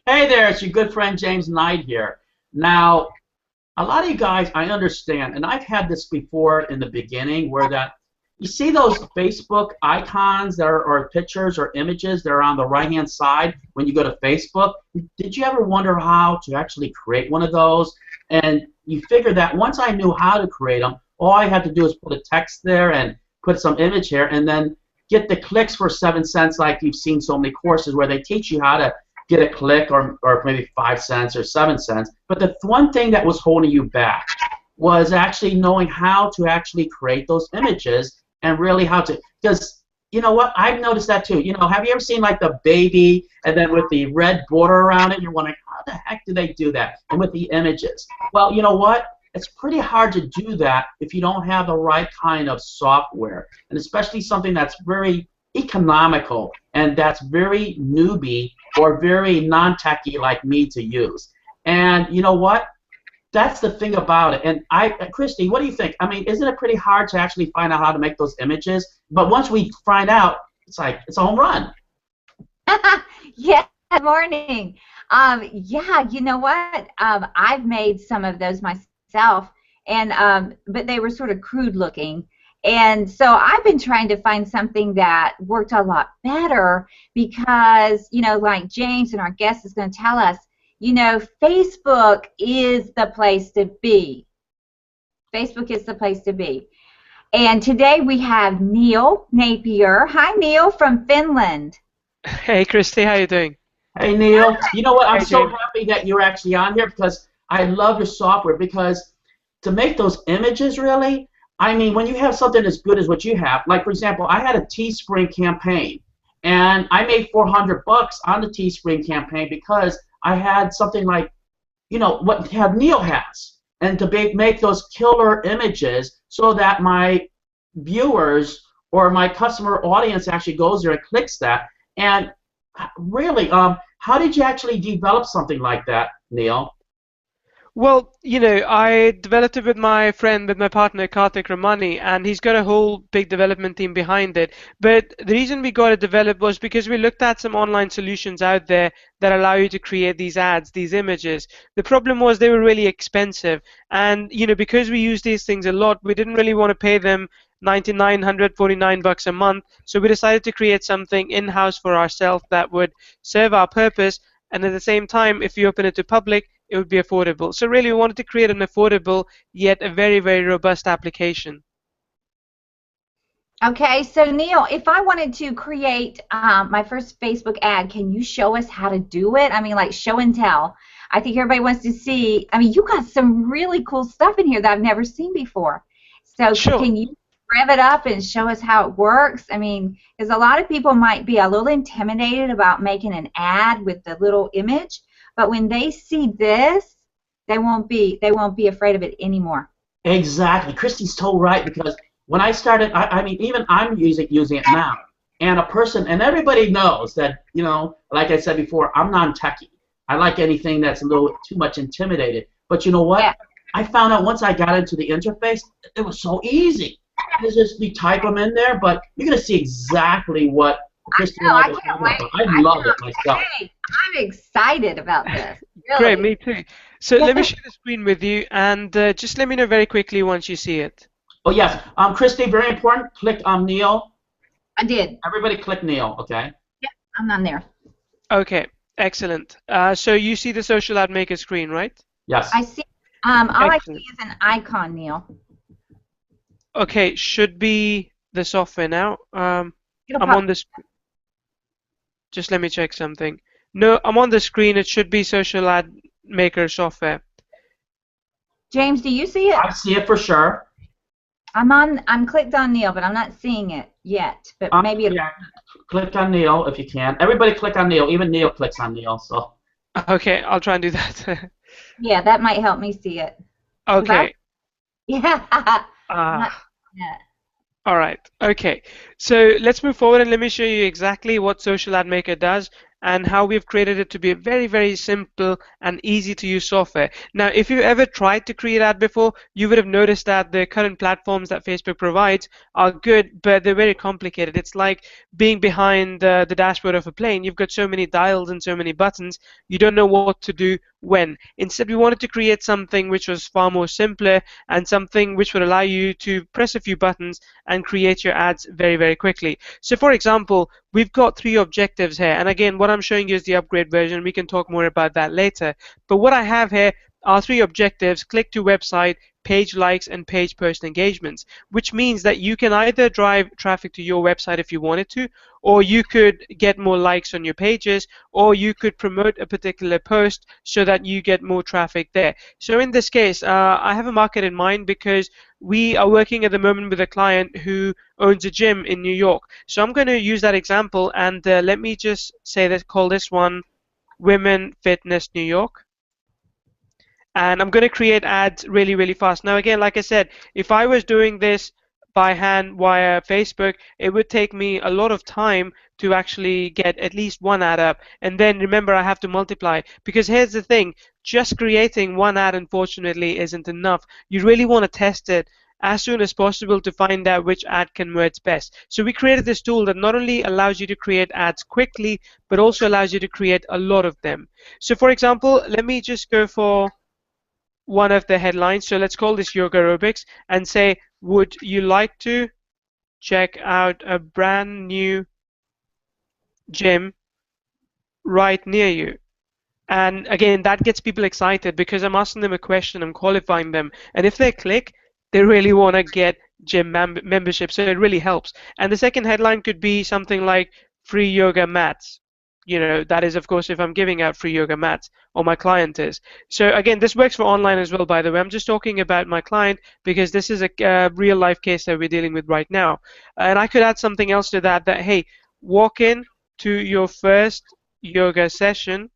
Hey there, it's your good friend James Knight here. Now, a lot of you guys, I understand, and I've had this before in the beginning, where that you see those Facebook icons that are, or pictures or images that are on the right-hand side when you go to Facebook. Did you ever wonder how to actually create one of those? And you figure that once I knew how to create them, all I had to do is put a text there and put some image here, and then get the clicks for 7 cents, like you've seen so many courses where they teach you how to get a click, or maybe 5 cents or 7 cents. But the one thing that was holding you back was actually knowing how to actually create those images and really how to, because you know what, I've noticed that too. Have you ever seen like the baby and then with the red border around it, you're wondering how the heck do they do that? And with the images, well, you know what? It's pretty hard to do that if you don't have the right kind of software, and especially something that's very economical and that's very newbie or very non-techy like me to use. And you know what? That's the thing about it. And Kristie, what do you think? I mean, isn't it pretty hard to actually find out how to make those images? But once we find out, it's like it's a home run. Yeah, good morning. Yeah, you know what? I've made some of those myself, and but they were sort of crude looking. And so I've been trying to find something that worked a lot better because, like James and our guest is going to tell us, Facebook is the place to be. Facebook is the place to be. And today we have Neil Napier. Hi, Neil from Finland. Hey, Kristie, how you doing? Hey, Neil. You know what? I'm Hey, so James. happy that you're actually on here because I love your software, because to make those images really, I mean, when you have something as good as what you have, like for example, I had a Teespring campaign, and I made $400 on the Teespring campaign because I had something like, what Neil has, and to make those killer images so that my viewers or my customer audience actually goes there and clicks that. And really, how did you actually develop something like that, Neil? Well, I developed it with my friend, with my partner, Karthik Ramani, and he's got a whole big development team behind it. But the reason we got it developed was because we looked at some online solutions out there that allow you to create these ads, these images. The problem was they were really expensive. And, because we use these things a lot, we didn't really want to pay them $9,949 a month. So we decided to create something in-house for ourselves that would serve our purpose. And at the same time, if you open it to public, it would be affordable. So really, we wanted to create an affordable yet a very, very robust application. Okay, so Neil, if I wanted to create my first Facebook ad, can you show us how to do it? I mean, like show and tell. I think everybody wants to see. I mean, you got some really cool stuff in here that I've never seen before. So Sure. can you rev it up and show us how it works? I mean, because a lot of people might be a little intimidated about making an ad with the little image, but when they see this, they won't be afraid of it anymore. Exactly. Kristie's totally right, because when I started, I mean, even I'm using it now. And and everybody knows that, like I said before, I'm non-techie. I like anything that's a little too much intimidated. But you know what? Yeah. I found out once I got into the interface, it was so easy. It's just you type them in there, but you're going to see exactly what Kristie and I were talking about. I love it myself. Hey, I'm excited about this. Really. Great, me too. So let me share the screen with you, and just let me know very quickly once you see it. Oh, yes. Kristie, very important. Click on Neil. I did. Everybody click Neil, okay? Yep, I'm on there. Okay, excellent. So you see the social ad maker screen, right? Yes. I see. All I see Excellent. is an icon, Neil. Okay, should be the software now. I'm It'll on the screen. Just let me check something. No, I'm on the screen. It should be social ad maker software. James, do you see it? I see it for sure. I'm clicked on Neil, but I'm not seeing it yet. But maybe it'll. Yeah. Click on Neil if you can. Everybody click on Neil. Even Neil clicks on Neil. So. Okay, I'll try and do that. Yeah, that might help me see it. Okay. Yeah. Not yet. All right. Okay. So let's move forward and let me show you exactly what Social Ad Maker does and how we've created it to be a very, very simple and easy to use software. Now, if you've ever tried to create ad before, you would have noticed that the current platforms that Facebook provides are good, but they're very complicated. It's like being behind the dashboard of a plane. You've got so many dials and so many buttons, you don't know what to do when. Instead, we wanted to create something which was far more simpler and something which would allow you to press a few buttons and create your ads very, very quickly. So for example, we've got 3 objectives here, and again, what I'm showing you is the upgrade version. We can talk more about that later. But what I have here are 3 objectives: click to website, page likes, and page post engagements, which means that you can either drive traffic to your website if you wanted to, or you could get more likes on your pages, or you could promote a particular post so that you get more traffic there. So in this case, I have a market in mind because we are working at the moment with a client who owns a gym in New York. So I'm going to use that example, and let me just say that, call this one Women Fitness New York. And I'm going to create ads really, really fast. Now, again, like I said, if I was doing this by hand via Facebook, it would take me a lot of time to actually get at least 1 ad up. And then remember, I have to multiply, because here's the thing, just creating 1 ad unfortunately isn't enough. You really want to test it as soon as possible to find out which ad converts best. So we created this tool that not only allows you to create ads quickly, but also allows you to create a lot of them. So for example, let me just go for one of the headlines. So let's call this Yoga Aerobics and say, would you like to check out a brand new gym right near you? And again, that gets people excited because I'm asking them a question, I'm qualifying them, and if they click, they really want to get gym membership, so it really helps. And the second headline could be something like free yoga mats. You know, that is, of course, if I'm giving out free yoga mats, or my client is. So again, this works for online as well, by the way. I'm just talking about my client because this is a real life case that we're dealing with right now. And I could add something else to that, hey, walk in to your first yoga session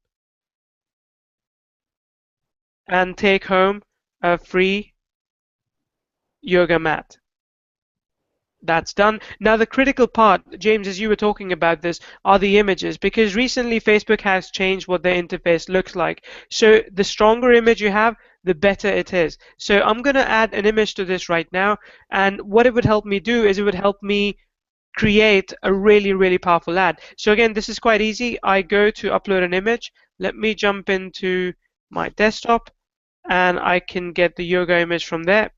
and take home a free yoga mat. That's done. Now the critical part, James, as you were talking about this, are the images, because recently Facebook has changed what their interface looks like. So the stronger image you have, the better it is. So I'm going to add an image to this right now, and what it would help me do is it would help me create a really, really powerful ad. So again, this is quite easy. I go to upload an image. Let me jump into my desktop, and I can get the yoga image from there.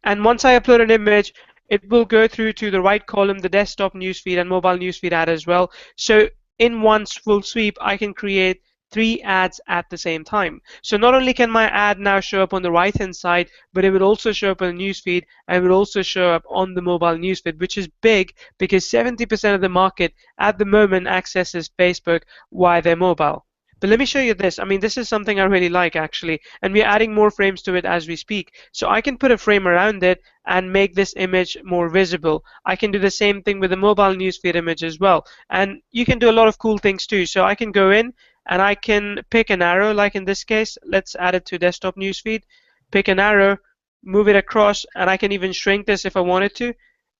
And once I upload an image, it will go through to the right column, the desktop newsfeed and mobile newsfeed ad as well. So in one full sweep, I can create 3 ads at the same time. So not only can my ad now show up on the right hand side, but it would also show up on the newsfeed, and it would also show up on the mobile newsfeed, which is big because 70% of the market at the moment accesses Facebook via their mobile. But let me show you this. I mean, this is something I really like, actually, and we're adding more frames to it as we speak. So I can put a frame around it and make this image more visible. I can do the same thing with the mobile newsfeed image as well. And you can do a lot of cool things too. So I can go in and I can pick an arrow, like in this case. Let's add it to desktop newsfeed. Pick an arrow, move it across, and I can even shrink this if I wanted to,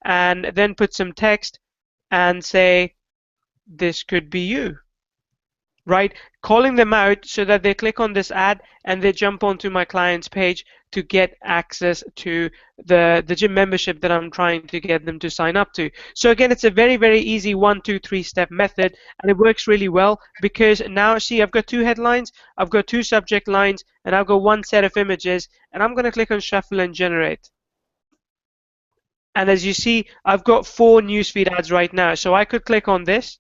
and then put some text and say, this could be you. Right, calling them out so that they click on this ad and they jump onto my client's page to get access to the gym membership that I'm trying to get them to sign up to. So again, it's a very, very easy 1, 2, 3 step method, and it works really well because now see, I've got 2 headlines, I've got 2 subject lines, and I've got 1 set of images, and I'm going to click on shuffle and generate. And as you see, I've got 4 newsfeed ads right now. So I could click on this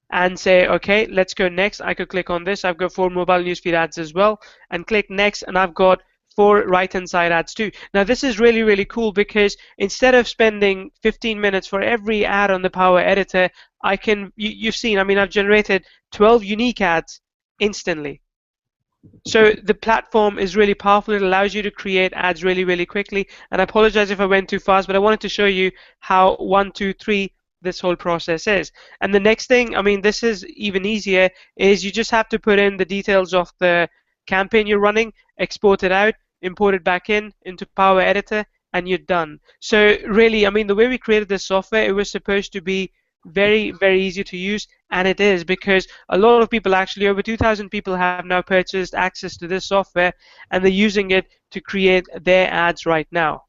and say, okay, let's go next. I could click on this. I've got 4 mobile newsfeed ads as well, and click next, and I've got 4 right-hand side ads too. Now this is really, really cool because instead of spending 15 minutes for every ad on the Power Editor, I can, you've seen, I mean, I've generated 12 unique ads instantly. So the platform is really powerful. It allows you to create ads really, really quickly. And I apologize if I went too fast, but I wanted to show you how 1, 2, 3 this whole process is. And the next thing, I mean, this is even easier, is you just have to put in the details of the campaign you're running, export it out, import it back in into Power Editor, and you're done. So really, I mean, the way we created this software, it was supposed to be very, very easy to use, and it is because a lot of people, actually over 2,000 people, have now purchased access to this software, and they're using it to create their ads right now.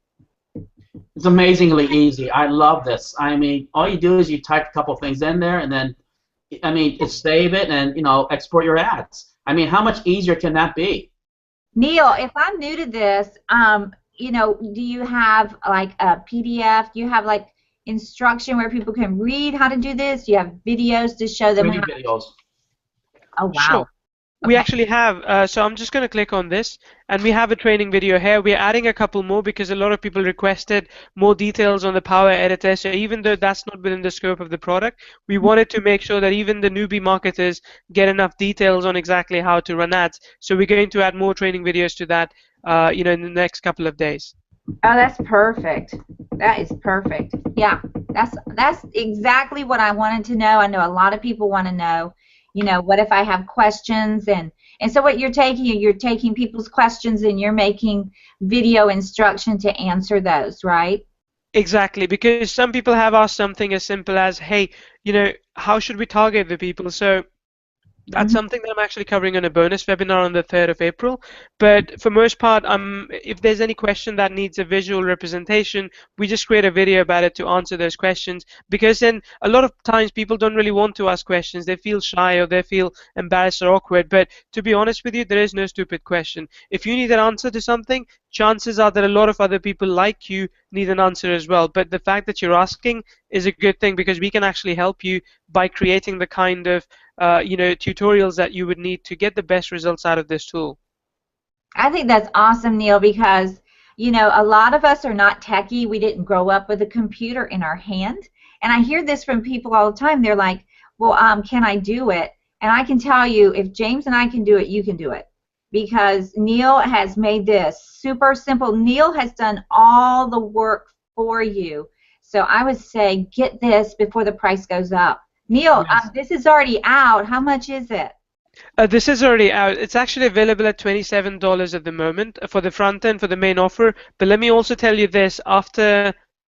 It's amazingly easy. I love this. I mean, all you do is you type a couple things in there, and then, I mean, just save it and, you know, export your ads. I mean, how much easier can that be? Neil, if I'm new to this, you know, do you have like a PDF? Do you have like instruction where people can read how to do this? Do you have videos to show them Training how? videos. Oh, wow. Sure. We Okay. actually have, so I'm just going to click on this, and we have a training video here. We're adding a couple more because a lot of people requested more details on the Power Editor. So even though that's not within the scope of the product, we wanted to make sure that even the newbie marketers get enough details on exactly how to run ads. So we're going to add more training videos to that, you know, in the next couple of days. Oh, that's perfect. That is perfect. Yeah, that's exactly what I wanted to know. I know a lot of people want to know, you know, what if I have questions, and so what you're taking people's questions and you're making video instruction to answer those, right? Exactly, because some people have asked something as simple as, hey, you know, how should we target the people? So that's something that I'm actually covering on a bonus webinar on the 3rd of April. But for most part, if there's any question that needs a visual representation, we just create a video about it to answer those questions. Because then a lot of times people don't really want to ask questions. They feel shy or they feel embarrassed or awkward. But to be honest with you, there is no stupid question. If you need an answer to something, chances are that a lot of other people like you need an answer as well. But the fact that you're asking is a good thing, because we can actually help you by creating the kind of you know, tutorials that you would need to get the best results out of this tool. I think that's awesome, Neil, because, you know, a lot of us are not techie. We didn't grow up with a computer in our hand. And I hear this from people all the time. They're like, well, can I do it? And I can tell you, if James and I can do it, you can do it. Because Neil has made this super simple. Neil has done all the work for you. So I would say get this before the price goes up. Neil, Yes. this is already out. How much is it? This is already out. It's actually available at $27 at the moment for the front end, for the main offer. But let me also tell you this, after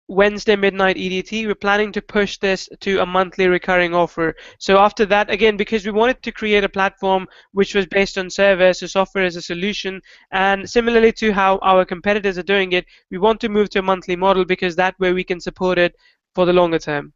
Wednesday midnight EDT, we're planning to push this to a monthly recurring offer. So after that, again, because we wanted to create a platform which was based on service, so software as a solution, and similarly to how our competitors are doing it, we want to move to a monthly model, because that way we can support it for the longer term.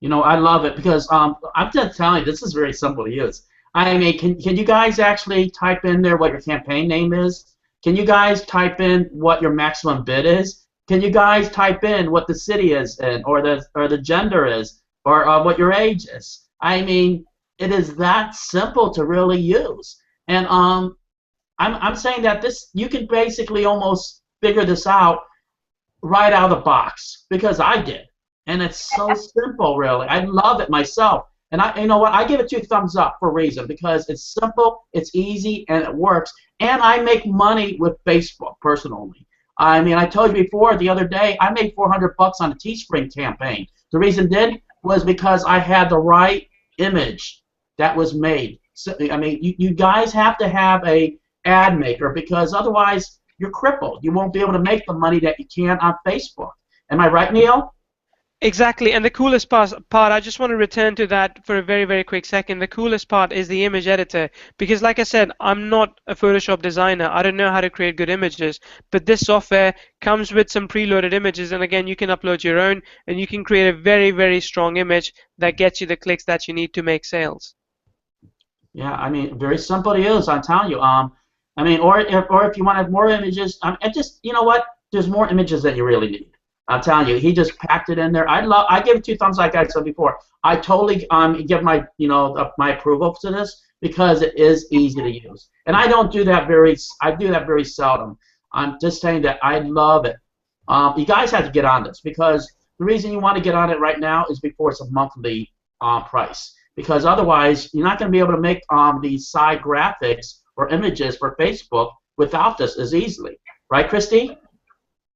You know, I love it because I'm just telling you, this is very simple to use. I mean, can you guys actually type in there what your campaign name is? Can you guys type in what your maximum bid is? Can you guys type in what the city is in, or the gender is, or what your age is? I mean, it is that simple to really use. And I'm saying that this, you can basically almost figure this out right out of the box, because I did. And it's so simple, really. I love it myself. And you know what? I give it 2 thumbs up for a reason, because it's simple, it's easy, and it works. And I make money with Facebook personally. I mean, I told you before the other day, I made $400 on a Teespring campaign. The reason did was because I had the right image that was made. So, I mean, you guys have to have a ad maker, because otherwise you're crippled. You won't be able to make the money that you can on Facebook. Am I right, Neil? Exactly, and the coolest part, I just want to return to that for a very, very quick second. The coolest part is the image editor, because like I said, I'm not a Photoshop designer. I don't know how to create good images, but this software comes with some preloaded images, and again, you can upload your own, and you can create a very, very strong image that gets you the clicks that you need to make sales. Yeah, I mean, very simple to use, I'm telling you. I mean, or if you want to have more images, and just, you know what? There's more images than you really need. I'm telling you, he just packed it in there. I give it 2 thumbs, like I said before. I totally give my my approval to this, because it is easy to use. And I don't do that I do that very seldom. I'm just saying that I love it. You guys have to get on this, because the reason you want to get on it right now is before it's a monthly price. Because otherwise, you're not going to be able to make these side graphics or images for Facebook without this as easily. Right, Kristie?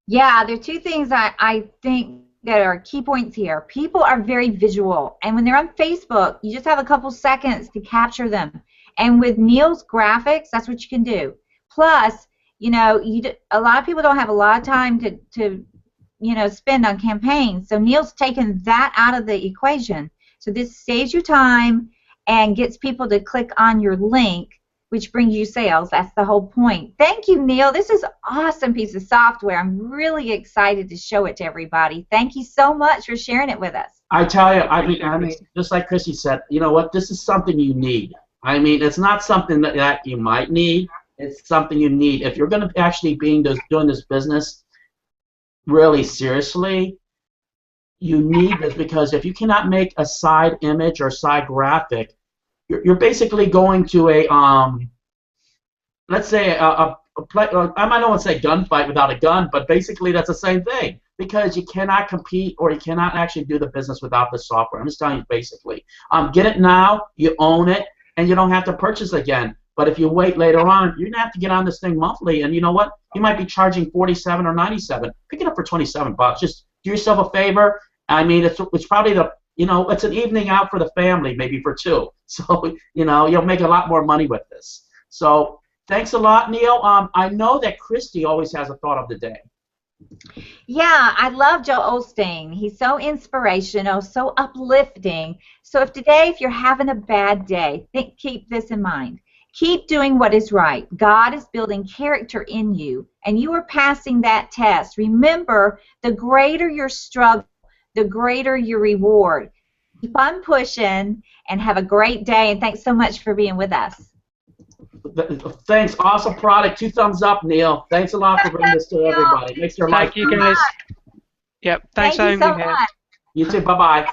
Yeah, there are 2 things I think that are key points here. People are very visual, and when they're on Facebook, you just have a couple seconds to capture them. And with Neil's graphics, that's what you can do. Plus, you know, a lot of people don't have a lot of time to spend on campaigns. So Neil's taken that out of the equation. So this saves you time and gets people to click on your link, which brings you sales. That's the whole point. Thank you, Neil. This is an awesome piece of software. I'm really excited to show it to everybody. Thank you so much for sharing it with us. I tell you, I mean, just like Kristie said, you know what? This is something you need. I mean, it's not something that you might need. It's something you need. If you're going to actually doing this business really seriously, you need this, because if you cannot make a side image or side graphic, you're basically going to a let's say I might not want to say gunfight without a gun, but basically that's the same thing, because you cannot compete or you cannot actually do the business without the software. I'm just telling you basically. Get it now, you own it, and you don't have to purchase again. But if you wait later on, you're going to have to get on this thing monthly, and you know what? You might be charging $47 or $97. Pick it up for $27. Just do yourself a favor. I mean, it's probably it's an evening out for the family, maybe for two. So, you'll make a lot more money with this. So, thanks a lot, Neil. I know that Kristie always has a thought of the day. Yeah, I love Joel Osteen. He's so inspirational, so uplifting. So if you're having a bad day, keep this in mind. Keep doing what is right. God is building character in you, and you are passing that test. Remember, the greater your struggle, the greater your reward. Keep on pushing, and have a great day, and thanks so much for being with us. Thanks. Awesome product. 2 thumbs up, Neil. Thanks a lot for bringing this to everybody. Makes your life Thank you, guys. Yep. Thanks for having me here. You too. Bye-bye.